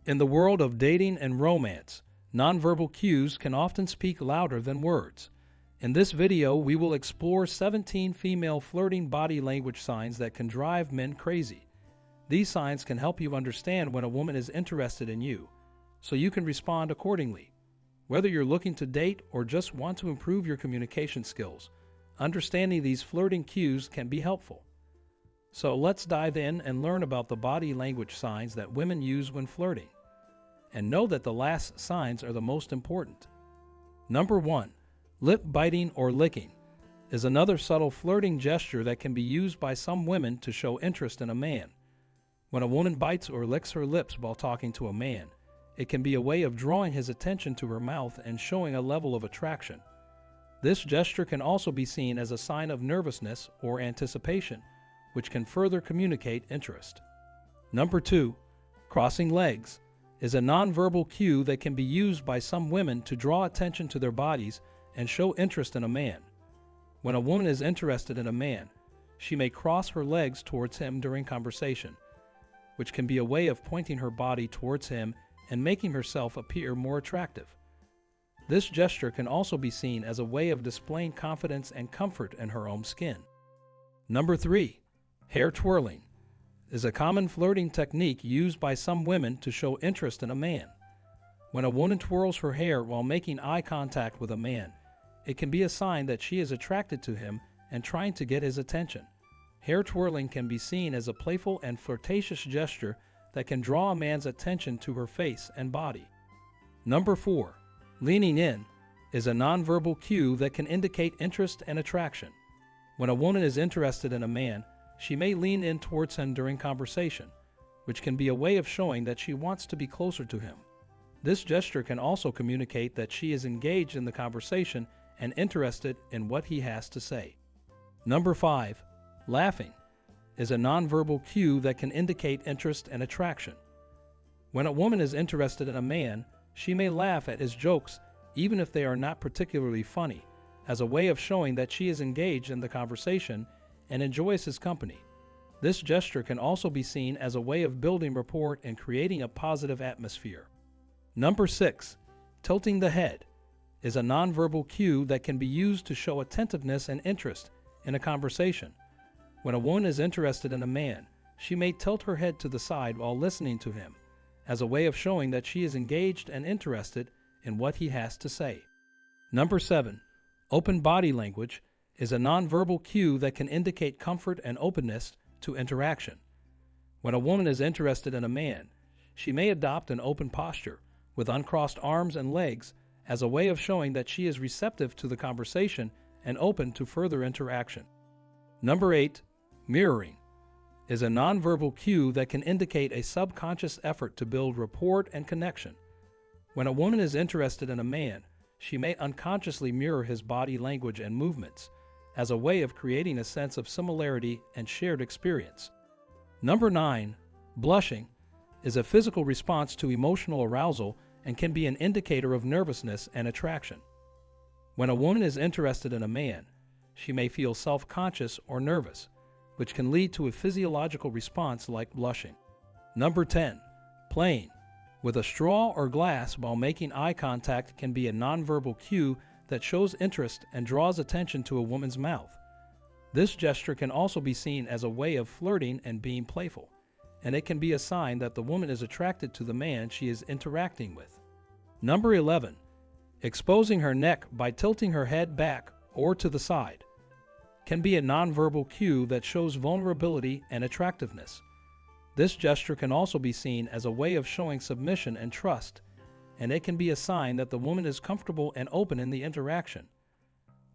In the world of dating and romance, nonverbal cues can often speak louder than words. In this video, we will explore 17 female flirting body language signs that can drive men crazy. These signs can help you understand when a woman is interested in you, so you can respond accordingly. Whether you're looking to date or just want to improve your communication skills, understanding these flirting cues can be helpful. So let's dive in and learn about the body language signs that women use when flirting. And know that the last signs are the most important. Number 1. Lip biting or licking is another subtle flirting gesture that can be used by some women to show interest in a man. When a woman bites or licks her lips while talking to a man, it can be a way of drawing his attention to her mouth and showing a level of attraction. This gesture can also be seen as a sign of nervousness or anticipation, which can further communicate interest. Number 2. Crossing legs is a nonverbal cue that can be used by some women to draw attention to their bodies and show interest in a man. When a woman is interested in a man, she may cross her legs towards him during conversation, which can be a way of pointing her body towards him and making herself appear more attractive. This gesture can also be seen as a way of displaying confidence and comfort in her own skin. Number 3. Hair twirling is a common flirting technique used by some women to show interest in a man. When a woman twirls her hair while making eye contact with a man, it can be a sign that she is attracted to him and trying to get his attention. Hair twirling can be seen as a playful and flirtatious gesture that can draw a man's attention to her face and body. Number 4. Leaning in is a nonverbal cue that can indicate interest and attraction. When a woman is interested in a man, she may lean in towards him during conversation, which can be a way of showing that she wants to be closer to him. This gesture can also communicate that she is engaged in the conversation and interested in what he has to say. Number 5. Laughing is a nonverbal cue that can indicate interest and attraction. When a woman is interested in a man, she may laugh at his jokes even if they are not particularly funny, as a way of showing that she is engaged in the conversation and enjoys his company. This gesture can also be seen as a way of building rapport and creating a positive atmosphere. Number 6. Tilting the head is a nonverbal cue that can be used to show attentiveness and interest in a conversation. When a woman is interested in a man, she may tilt her head to the side while listening to him, as a way of showing that she is engaged and interested in what he has to say. Number 7. Open body language is a nonverbal cue that can indicate comfort and openness to interaction. When a woman is interested in a man, she may adopt an open posture with uncrossed arms and legs as a way of showing that she is receptive to the conversation and open to further interaction. Number 8. Mirroring is a nonverbal cue that can indicate a subconscious effort to build rapport and connection. When a woman is interested in a man, she may unconsciously mirror his body language and movements as a way of creating a sense of similarity and shared experience. Number 9. Blushing is a physical response to emotional arousal and can be an indicator of nervousness and attraction. When a woman is interested in a man, she may feel self-conscious or nervous, which can lead to a physiological response like blushing. Number 10. Playing with a straw or glass while making eye contact can be a nonverbal cue that shows interest and draws attention to a woman's mouth. This gesture can also be seen as a way of flirting and being playful, and it can be a sign that the woman is attracted to the man she is interacting with. Number 11. Exposing her neck by tilting her head back or to the side can be a nonverbal cue that shows vulnerability and attractiveness. This gesture can also be seen as a way of showing submission and trust, and it can be a sign that the woman is comfortable and open in the interaction.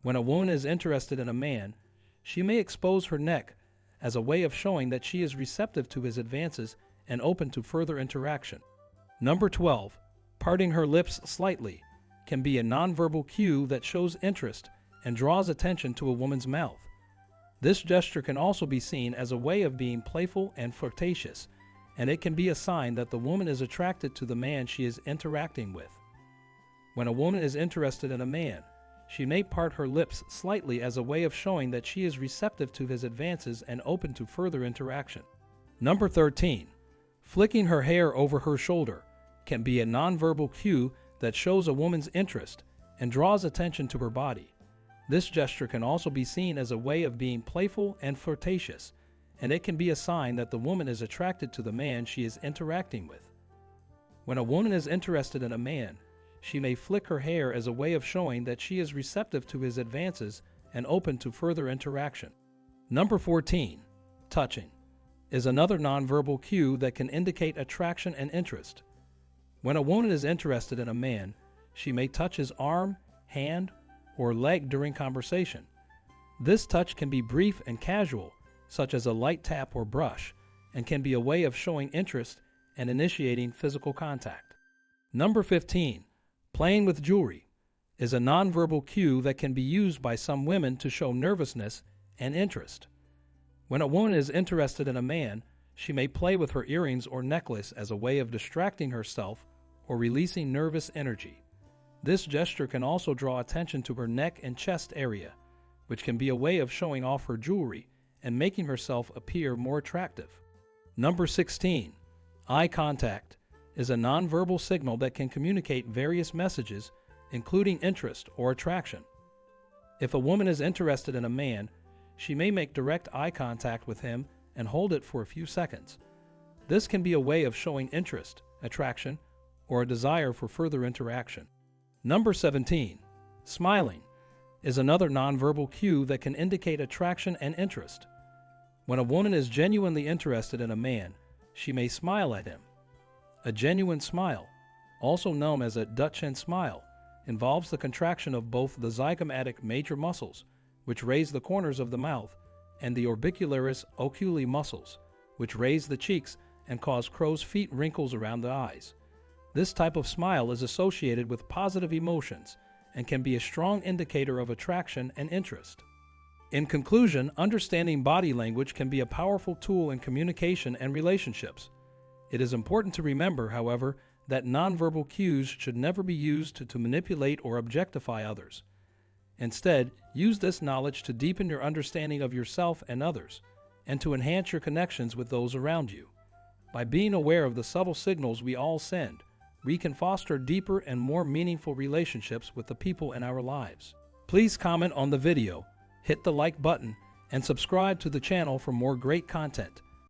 When a woman is interested in a man, she may expose her neck as a way of showing that she is receptive to his advances and open to further interaction. Number 12. Parting her lips slightly can be a nonverbal cue that shows interest and draws attention to a woman's mouth. This gesture can also be seen as a way of being playful and flirtatious, and it can be a sign that the woman is attracted to the man she is interacting with. When a woman is interested in a man, she may part her lips slightly as a way of showing that she is receptive to his advances and open to further interaction. Number 13. Flicking her hair over her shoulder can be a nonverbal cue that shows a woman's interest and draws attention to her body. This gesture can also be seen as a way of being playful and flirtatious, and it can be a sign that the woman is attracted to the man she is interacting with. When a woman is interested in a man, she may flick her hair as a way of showing that she is receptive to his advances and open to further interaction. Number 14. Touching is another nonverbal cue that can indicate attraction and interest. When a woman is interested in a man, she may touch his arm, hand, or leg during conversation. This touch can be brief and casual, such as a light tap or brush, and can be a way of showing interest and initiating physical contact. Number 15. Playing with jewelry is a nonverbal cue that can be used by some women to show nervousness and interest. When a woman is interested in a man, she may play with her earrings or necklace as a way of distracting herself or releasing nervous energy. This gesture can also draw attention to her neck and chest area, which can be a way of showing off her jewelry and making herself appear more attractive. Number 16. Eye contact is a nonverbal signal that can communicate various messages, including interest or attraction. If a woman is interested in a man, she may make direct eye contact with him and hold it for a few seconds. This can be a way of showing interest, attraction, or a desire for further interaction. Number 17. Smiling is another nonverbal cue that can indicate attraction and interest. When a woman is genuinely interested in a man, she may smile at him. A genuine smile, also known as a Dutch-chin smile, involves the contraction of both the zygomatic major muscles, which raise the corners of the mouth, and the orbicularis oculi muscles, which raise the cheeks and cause crow's feet wrinkles around the eyes. This type of smile is associated with positive emotions and can be a strong indicator of attraction and interest. In conclusion, understanding body language can be a powerful tool in communication and relationships. It is important to remember, however, that nonverbal cues should never be used to manipulate or objectify others. Instead, use this knowledge to deepen your understanding of yourself and others, and to enhance your connections with those around you. By being aware of the subtle signals we all send, we can foster deeper and more meaningful relationships with the people in our lives. Please comment on the video, hit the like button, and subscribe to the channel for more great content.